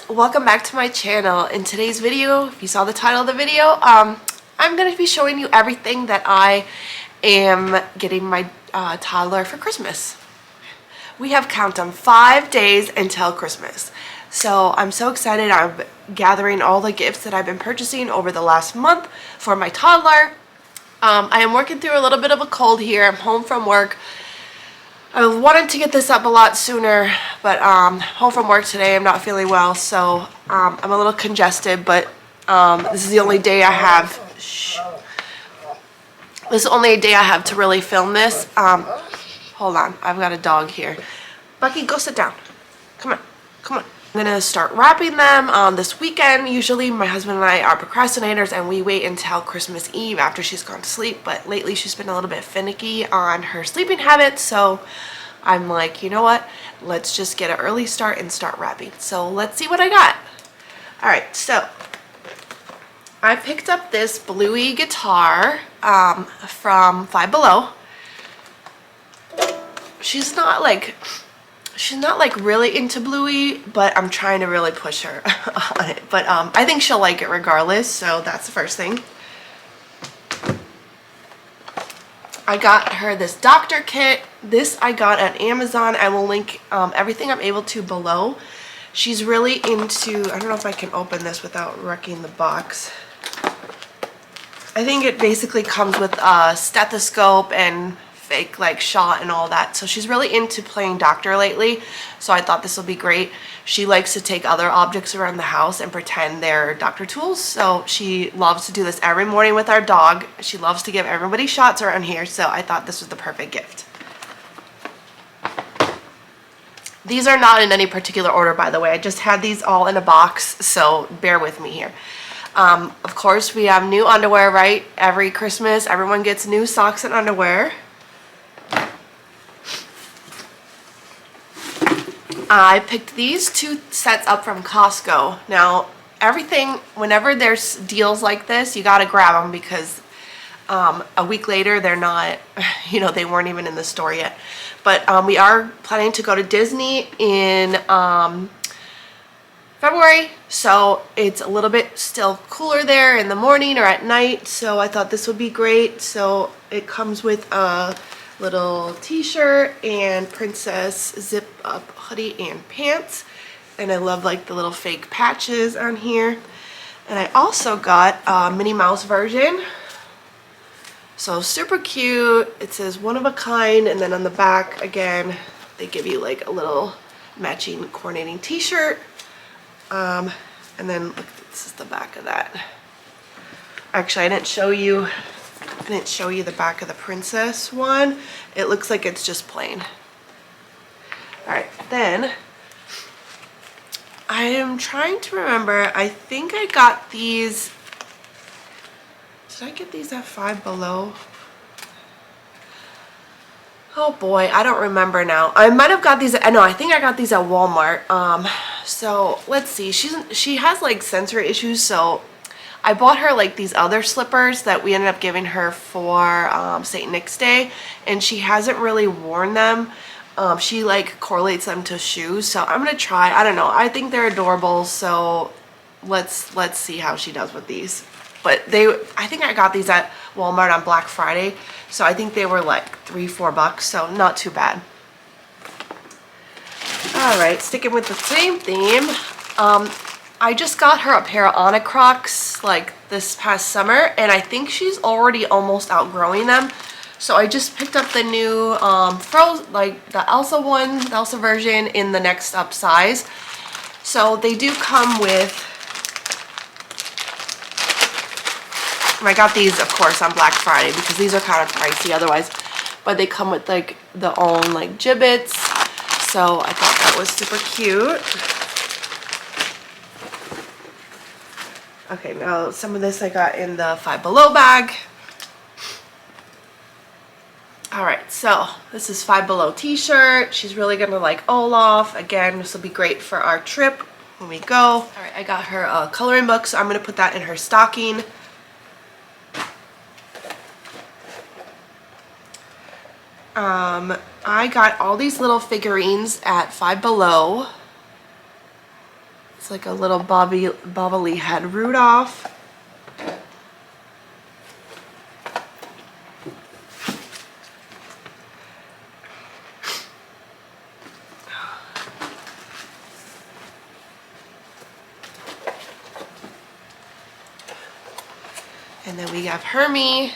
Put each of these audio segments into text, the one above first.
welcome back to my channel. In today's video, if you saw the title of the video, I'm going to be showing you everything that I am getting my toddler for Christmas. We have count them 5 days until Christmas. So I'm so excited. I'm gathering all the gifts that I've been purchasing over the last month for my toddler. I am working through a little bit of a cold here. I'm home from work. I wanted to get this up a lot sooner, but home from work today. I'm not feeling well, so I'm a little congested, but this is the only day I have. This is the only day I have to really film this. Hold on, I've got a dog here. Bucky, go sit down. Come on, come on. I'm gonna start wrapping them this weekend. Usually my husband and I are procrastinators and we wait until Christmas Eve after she's gone to sleep, but lately she's been a little bit finicky on her sleeping habits, so I'm like, you know what, let's just get an early start and start wrapping. So let's see what I got. Alright, so I picked up this bluey guitar from Five Below. She's not like really into bluey, but I'm trying to really push her on it. But I think she'll like it regardless, so that's the first thing. I got her this doctor kit. This I got at Amazon. I will link everything I'm able to below. She's really into, I don't know if I can open this without wrecking the box. I think it basically comes with a stethoscope and fake like shot and all that, so she's really into playing doctor lately, so I thought this will be great. She likes to take other objects around the house and pretend they're doctor tools, so she loves to do this every morning with our dog. She loves to give everybody shots around here, so I thought this was the perfect gift. These are not in any particular order, by the way. I just had these all in a box, so bear with me here. Of course, we have new underwear, right? Every Christmas everyone gets new socks and underwear. I picked these two sets up from Costco. Now, everything, whenever there's deals like this, you gotta grab them because a week later they're not, you know, they weren't even in the store yet. But we are planning to go to Disney in February, so it's a little bit still cooler there in the morning or at night, so I thought this would be great. So it comes with a little t-shirt and princess zip up hoodie and pants, and I love like the little fake patches on here. And I also got a Minnie Mouse version, so super cute. It says one of a kind, and then on the back again they give you like a little matching coordinating t-shirt, and then look, this is the back of that. Actually, I didn't show you the back of the princess one. It looks like it's just plain. Alright, then I am trying to remember. I think I got these. Did I get these at Five Below? Oh boy, I don't remember now. I might have got these. No, I think I got these at Walmart. So let's see. She has like sensory issues, so I bought her like these other slippers that we ended up giving her for St. Nick's Day, and she hasn't really worn them. She like correlates them to shoes, so I'm gonna try. I don't know. I think they're adorable, so let's see how she does with these. But I think I got these at Walmart on Black Friday, so I think they were like $3-4, so not too bad. All right, sticking with the same theme. I just got her a pair of Anna Crocs like this past summer, and I think she's already almost outgrowing them. So I just picked up the new like the Elsa one, the Elsa version in the next up size. So they do come with, I got these of course on Black Friday because these are kind of pricey otherwise, but they come with like the own like gibbets. So I thought that was super cute. Okay, now some of this I got in the Five Below bag. Alright, so this is Five Below t-shirt. She's really gonna like Olaf. Again, this will be great for our trip when we go. Alright, I got her a coloring book, so I'm gonna put that in her stocking. I got all these little figurines at Five Below. It's like a little bobbly head Rudolph. And then we have Hermie.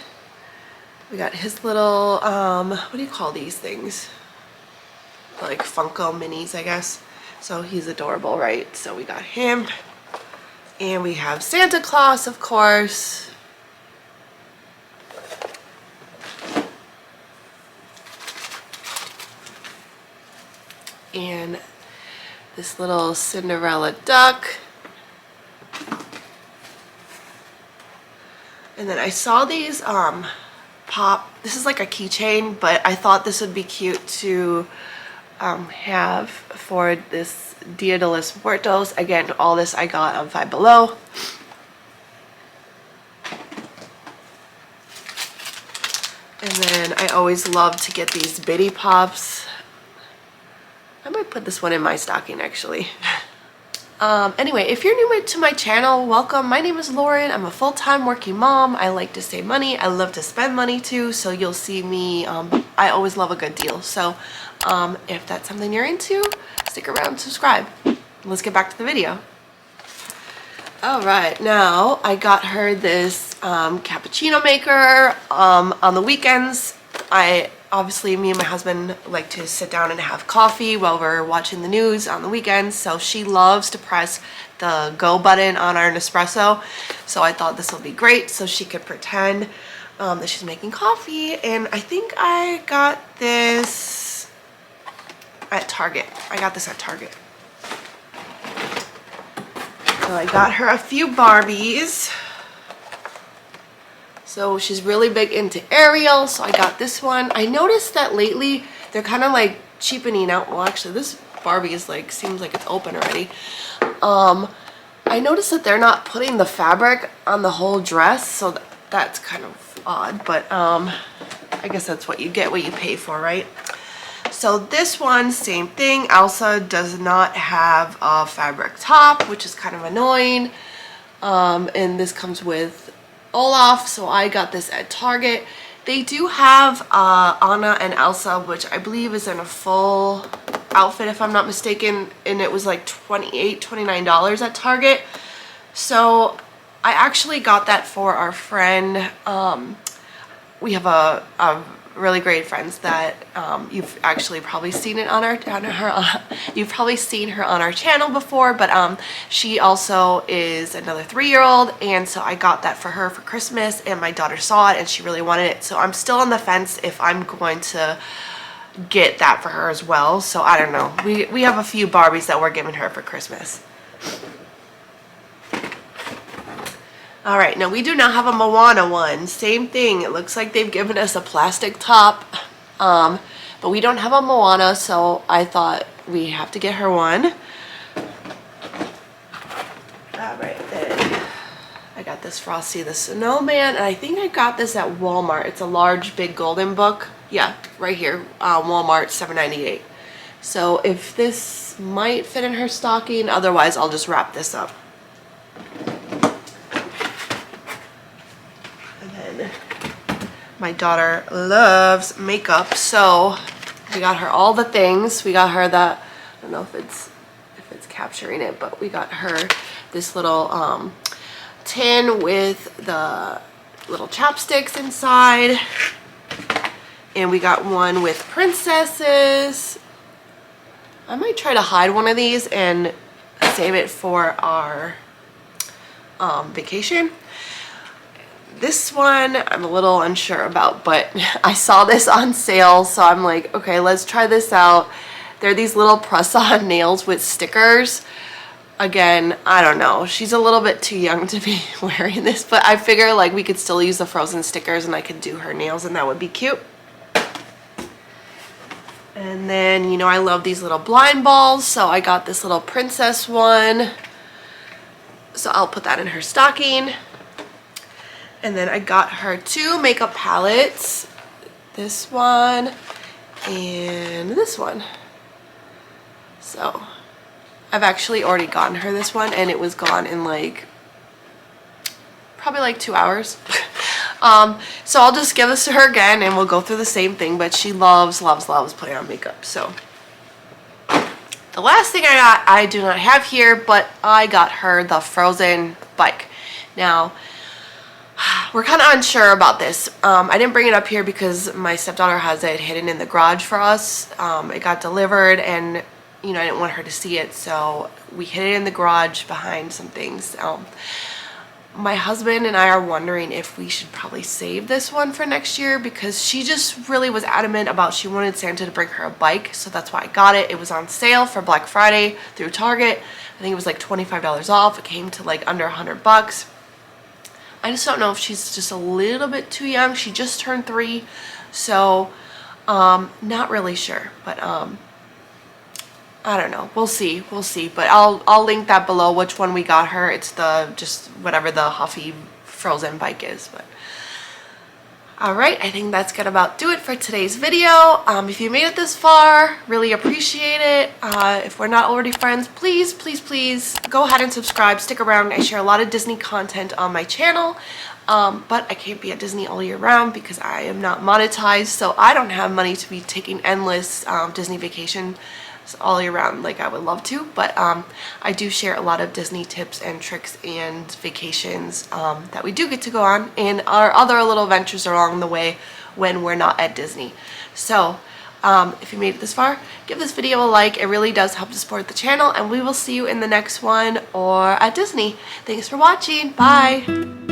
We got his little, what do you call these things? Like Funko minis, I guess. So he's adorable, right? So we got him. And we have Santa Claus, of course. And this little Cinderella duck. And then I saw these this is like a keychain, but I thought this would be cute to have for this Dia de los Muertos. Again, all this I got on Five Below. And then I always love to get these Bitty Pops. I might put this one in my stocking actually. Anyway, if you're new to my channel, welcome. My name is Lauren. I'm a full-time working mom. I like to save money. I love to spend money too. So you'll see me, I always love a good deal. So if that's something you're into, stick around, subscribe. Let's get back to the video. All right, now I got her this cappuccino maker. On the weekends, obviously me and my husband like to sit down and have coffee while we're watching the news on the weekends. So she loves to press the go button on our Nespresso. So I thought this would be great so she could pretend that she's making coffee. And I think I got this at Target. I got this at Target. So I got her a few Barbies. So she's really big into Ariel, so I got this one. I noticed that lately they're kind of like cheapening out. Well, actually this Barbie is like, seems like it's open already. I noticed that they're not putting the fabric on the whole dress, so that's kind of odd, but I guess that's what you get, what you pay for, right? So this one, same thing. Elsa does not have a fabric top, which is kind of annoying. And this comes with Olaf, so I got this at Target. They do have Anna and Elsa, which I believe is in a full outfit if I'm not mistaken, and it was like $29 at Target. So I actually got that for our friend. We have a really great friends that you've actually probably seen it on you've probably seen her on our channel before, but she also is another 3-year-old, and so I got that for her for Christmas, and my daughter saw it and she really wanted it. So I'm still on the fence if I'm going to get that for her as well. So I don't know. We have a few Barbies that we're giving her for Christmas. Alright, now we do not have a Moana one. Same thing. It looks like they've given us a plastic top. But we don't have a Moana, so I thought we have to get her one. Alright, then I got this Frosty the Snowman, and I think I got this at Walmart. It's a large, big golden book. Yeah, right here. Walmart, $7.98. So if this might fit in her stocking, otherwise I'll just wrap this up. My daughter loves makeup, so we got her all the things. We got her that, I don't know if it's capturing it, but we got her this little tin with the little chopsticks inside, and we got one with princesses. I might try to hide one of these and save it for our vacation. This one I'm a little unsure about, but I saw this on sale, so I'm like, okay, let's try this out. They're these little press-on nails with stickers. Again, I don't know. She's a little bit too young to be wearing this, but I figure like we could still use the Frozen stickers and I could do her nails and that would be cute. And then, you know, I love these little blind balls, so I got this little princess one. So I'll put that in her stocking. And then I got her 2 makeup palettes. This one and this one. So I've actually already gotten her this one, and it was gone in like probably like 2 hours. So I'll just give this to her again and we'll go through the same thing, but she loves putting on makeup. So the last thing I got, I do not have here, but I got her the Frozen bike. Now, we're kind of unsure about this. I didn't bring it up here because my stepdaughter has it hidden in the garage for us. It got delivered and, you know, I didn't want her to see it, so we hid it in the garage behind some things. My husband and I are wondering if we should probably save this one for next year, because she just really was adamant about she wanted Santa to bring her a bike, so that's why I got it. It was on sale for Black Friday through Target. I think it was like $25 off. It came to like under $100. I just don't know if she's just a little bit too young. She just turned 3, so not really sure, but I don't know. We'll see. But I'll link that below which one we got her. It's the just whatever the Huffy Frozen bike is. But alright, I think that's gonna about do it for today's video. If you made it this far, really appreciate it. If we're not already friends, please go ahead and subscribe. Stick around. I share a lot of Disney content on my channel. But I can't be at Disney all year round because I am not monetized, so I don't have money to be taking endless Disney vacation all year round like I would love to. But I do share a lot of Disney tips and tricks and vacations that we do get to go on, and our other little ventures along the way when we're not at Disney. So if you made it this far, give this video a like. It really does help to support the channel, and we will see you in the next one or at Disney. Thanks for watching. Bye.